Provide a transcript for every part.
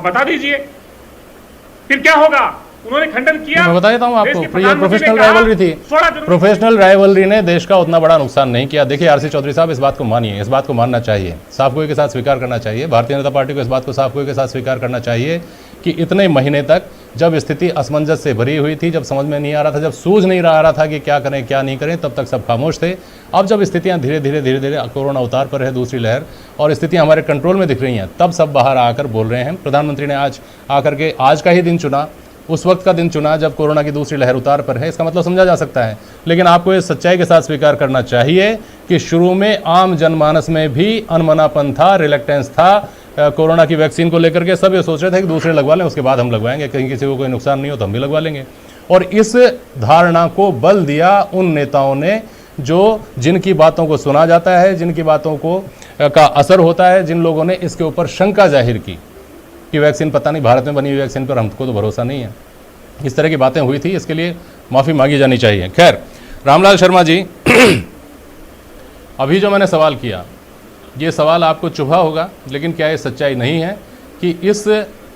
बता दीजिए, फिर क्या होगा? उन्होंने खंडन किया। मैं बता देता हूँ आपको, ये प्रोफेशनल राइवलरी थी। प्रोफेशनल राइवलरी ने देश का उतना बड़ा नुकसान नहीं किया। देखिए आरसी चौधरी साहब, इस बात को मानिए, इस बात को मानना चाहिए, साफ गोई के साथ स्वीकार करना चाहिए। भारतीय जनता पार्टी को इस बात को साफ गोई के साथ स्वीकार करना चाहिए कि इतने महीने तक जब स्थिति असमंजस से भरी हुई थी, जब समझ में नहीं आ रहा था, जब सूझ नहीं रहा था कि क्या करें क्या नहीं करें, तब तक सब खामोश थे। अब जब स्थितियां धीरे धीरे कोरोना अवतार पर है, दूसरी लहर, और स्थितियां हमारे कंट्रोल में दिख रही हैं, तब सब बाहर आकर बोल रहे हैं। प्रधानमंत्री ने आज आकर के आज का ही दिन चुना, उस वक्त का दिन चुना जब कोरोना की दूसरी लहर उतार पर है। इसका मतलब समझा जा सकता है, लेकिन आपको ये सच्चाई के साथ स्वीकार करना चाहिए कि शुरू में आम जनमानस में भी अनमनापन था, रिलेक्टेंस था कोरोना की वैक्सीन को लेकर के। सब ये सोच रहे थे कि दूसरे लगवा लें, उसके बाद हम लगवाएंगे, कहीं किसी को कोई नुकसान नहीं हो तो हम भी लगवा लेंगे। और इस धारणा को बल दिया उन नेताओं ने जिनकी बातों को सुना जाता है, जिनकी बातों को का असर होता है, जिन लोगों ने इसके ऊपर शंका जाहिर की कि वैक्सीन पता नहीं, भारत में बनी हुई वैक्सीन पर हमको तो भरोसा नहीं है। इस तरह की बातें हुई थी, इसके लिए माफ़ी मांगी जानी चाहिए। खैर, रामलाल शर्मा जी, अभी जो मैंने सवाल किया, ये सवाल आपको चुभा होगा, लेकिन क्या ये सच्चाई नहीं है कि इस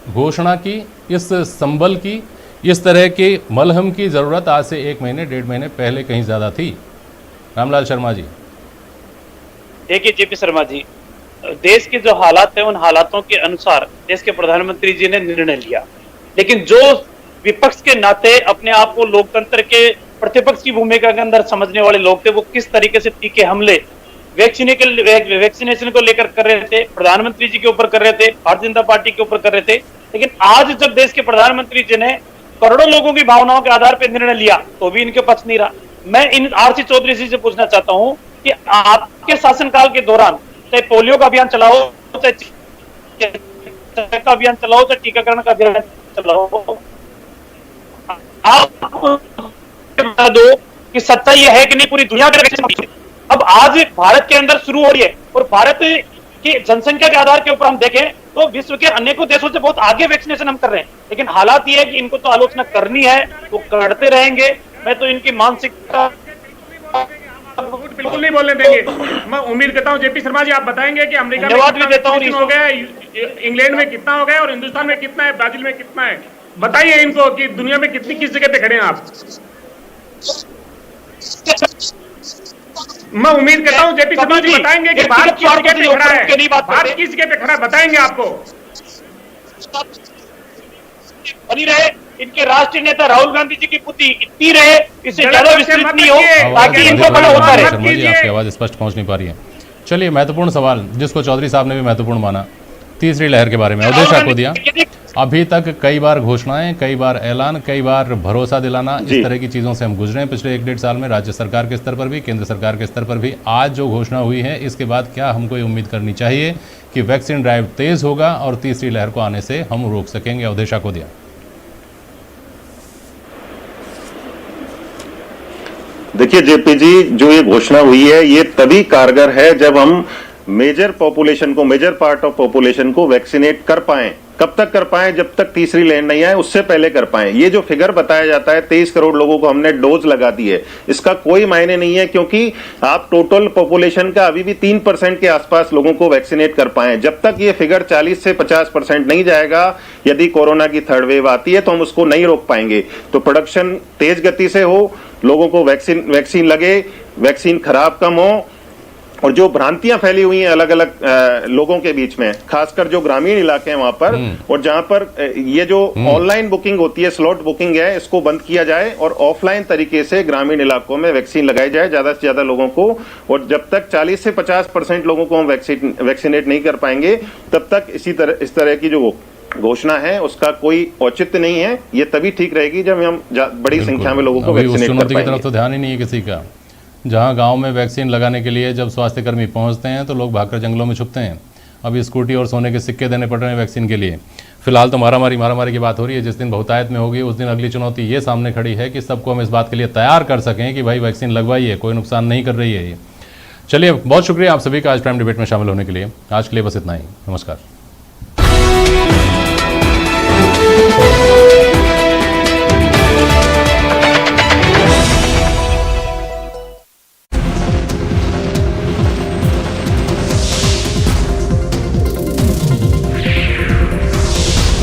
घोषणा की, इस संबल की, इस तरह के मलहम की ज़रूरत आज से 1 महीने 1.5 महीने पहले कहीं ज़्यादा थी? रामलाल शर्मा जी। देखिए जेपी शर्मा जी, देश के जो हालात है, उन हालातों के अनुसार देश के प्रधानमंत्री जी ने निर्णय लिया, लेकिन जो विपक्ष के नाते अपने आप को लोकतंत्र के प्रतिपक्ष की भूमिका के अंदर समझने वाले लोग थे, वो किस तरीके से तीखे हमले वैक्सीनेशन को लेकर कर रहे थे, प्रधानमंत्री जी के ऊपर कर रहे थे, भारतीय जनता पार्टी के ऊपर कर रहे थे। लेकिन आज जब देश के प्रधानमंत्री जी ने करोड़ों लोगों की भावनाओं के आधार पर निर्णय लिया, तो भी इनके पक्ष नहीं रहा। मैं इन आरसी चौधरी जी से पूछना चाहता हूं कि आपके शासनकाल के दौरान चाहे पोलियो का अभियान चलाओ, चाहे का अभियान चलाओ, चाहे टीकाकरण का अभियान चलाओ, आप बता दो कि सच्चाई यह है कि नहीं पूरी दुनिया में अब आज भारत के अंदर शुरू हो रही है। और भारत की जनसंख्या के आधार के ऊपर हम देखें तो विश्व के अनेकों देशों से बहुत आगे वैक्सीनेशन हम कर रहे हैं। लेकिन हालात ये है कि इनको तो आलोचना करनी है, वो करते रहेंगे। मैं तो इनकी मानसिकता बिल्कुल नहीं बोलने देंगे। मैं उम्मीद करता हूं जेपी शर्मा जी आप बताएंगे कि अमेरिका में धन्यवाद भी देता हूं, हो गया, इंग्लैंड में कितना हो गया और हिंदुस्तान में कितना है, ब्राजील में कितना है। बताइए इनको कि दुनिया में किस जगह पे खड़े हैं आप। मैं उम्मीद करता हूं जेपी शर्मा जी बताएंगे कि भारत किस जगह पे खड़ा है, भारत किस जगह पे खड़ा है, बताएंगे आपको। बनी रहे इनके राष्ट्रीय नेता राहुल गांधी जी की पुत्री इतनी रहे, इससे ज्यादा विस्तृत नहीं हो, ताकि इनको बड़ा होता रहे। शर्मा जी, आपकी आवाज स्पष्ट पहुंच नहीं पा रही है। चलिए, महत्वपूर्ण सवाल जिसको चौधरी साहब ने भी महत्वपूर्ण माना, तीसरी लहर के बारे में उद्देश्य को दिया। अभी तक कई बार घोषणाएं, कई बार ऐलान, कई बार भरोसा दिलाना, इस तरह की चीज़ों से हम गुजरे हैं पिछले 1-1.5 साल में, राज्य सरकार के स्तर पर भी, केंद्र सरकार के स्तर पर भी। आज जो घोषणा हुई है, इसके बाद क्या हमको ये उम्मीद करनी चाहिए कि वैक्सीन ड्राइव तेज होगा और तीसरी लहर को आने से हम रोक सकेंगे? उद्देश्य को दिया। देखिए जेपी जी, जो ये घोषणा हुई है ये तभी कारगर है जब हम मेजर पॉपुलेशन को, मेजर पार्ट ऑफ पॉपुलेशन को वैक्सीनेट कर पाएं। कब तक कर पाएं? जब तक तीसरी लहर नहीं आए, उससे पहले कर पाएं। ये जो फिगर बताया जाता है 23 करोड़ लोगों को हमने डोज लगा दी है, इसका कोई मायने नहीं है, क्योंकि आप टोटल पॉपुलेशन का अभी भी 3% के आसपास लोगों को वैक्सीनेट कर पाएं। जब तक ये फिगर 40 से 50% नहीं जाएगा, यदि कोरोना की थर्ड वेव आती है तो हम उसको नहीं रोक पाएंगे। तो प्रोडक्शन तेज गति से हो, लोगों को वैक्सीन लगे, वैक्सीन खराब कम हो, और जो भ्रांतियां फैली हुई हैं अलग अलग लोगों के बीच में, खासकर जो ग्रामीण इलाके हैं वहां पर, और जहां पर ये जो ऑनलाइन बुकिंग होती है, स्लॉट बुकिंग है, इसको बंद किया जाए और ऑफलाइन तरीके से ग्रामीण इलाकों में वैक्सीन लगाई जाए ज्यादा से ज्यादा लोगों को। और जब तक 40 से 50% लोगों को हम वैक्सीनेट नहीं कर पाएंगे, तब तक इस तरह की जो घोषणा है उसका कोई औचित्य नहीं है। ये तभी ठीक रहेगी जब हम बड़ी संख्या में लोगों को वैक्सीनेट कर पाएंगे। की तरफ तो ध्यान ही नहीं है किसी का। जहां गांव में वैक्सीन लगाने के लिए जब स्वास्थ्यकर्मी पहुंचते हैं तो लोग भागकर जंगलों में छुपते हैं। अभी स्कूटी और सोने के सिक्के देने पड़ रहे हैं वैक्सीन के लिए। फिलहाल तो मारामारी की बात हो रही है। जिस दिन बहुतायत में होगी उस दिन अगली चुनौती ये सामने खड़ी है कि सबको हम इस बात के लिए तैयार कर सकें कि भाई वैक्सीन लगवाइए, कोई नुकसान नहीं कर रही है ये। चलिए, बहुत शुक्रिया आप सभी का आज प्राइम डिबेट में शामिल होने के लिए। आज के लिए बस इतना ही। नमस्कार।